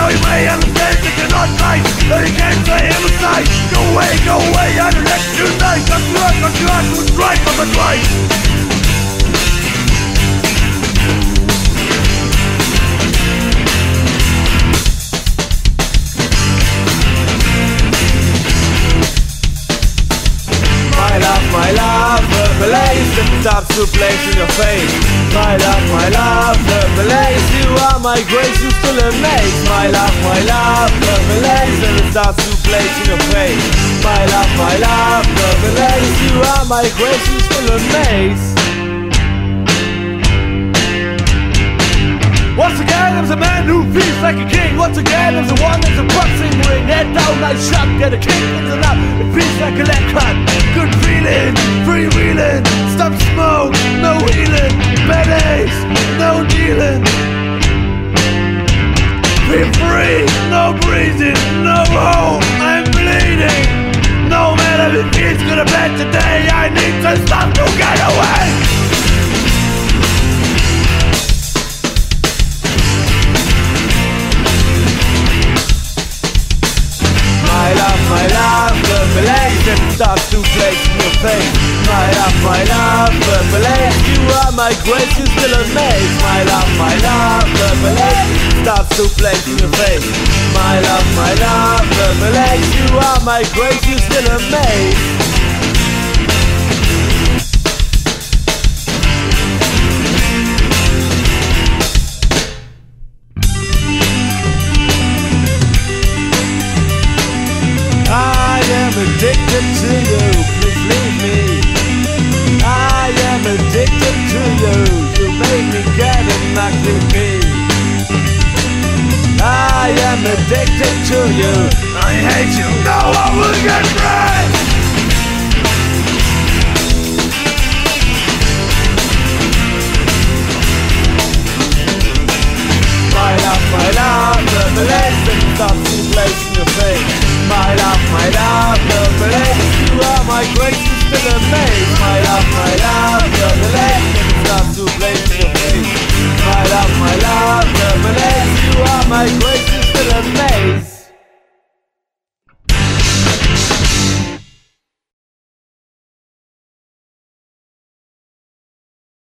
Now you may understand that you're not right, that you can't say him aside. Go away, I don't let you die. Got you out, who's right, but what's right? My love, the blaze that stops to place in your face. My love, the blaze, you are my grace, you still amaze. My love, the blaze that starts to place in your face. My love, the blaze, you are my grace, you still amaze. Once again, there's a man who feels like a king. Once again, there's the one that's a boxing ring. Head down, nice shot, get a kick into that. It feels like a lead cut. Good feeling, freewheeling. Stop smoke, no healing. Bad ace, no dealing. Be free, no breathing, no hope. I'm bleeding. No matter if it's gonna bad today, I need to stop to get away. My love, the blaze that starts to place in your face. My love, the blaze, you are my grace, you still amaze. My love, the blaze starts to place in your face. My love, the blaze, you are my grace, you still amaze. Addicted to you, please leave me. I am addicted to you. You make me get it, knock me. I am addicted to you. I hate you, now I will get free. My love, the blaze that stops to place in your face. My love, the blaze, you are my grace, you still amaze. My love, the blaze that stops to place in your face. My love, the blaze, you are my grace.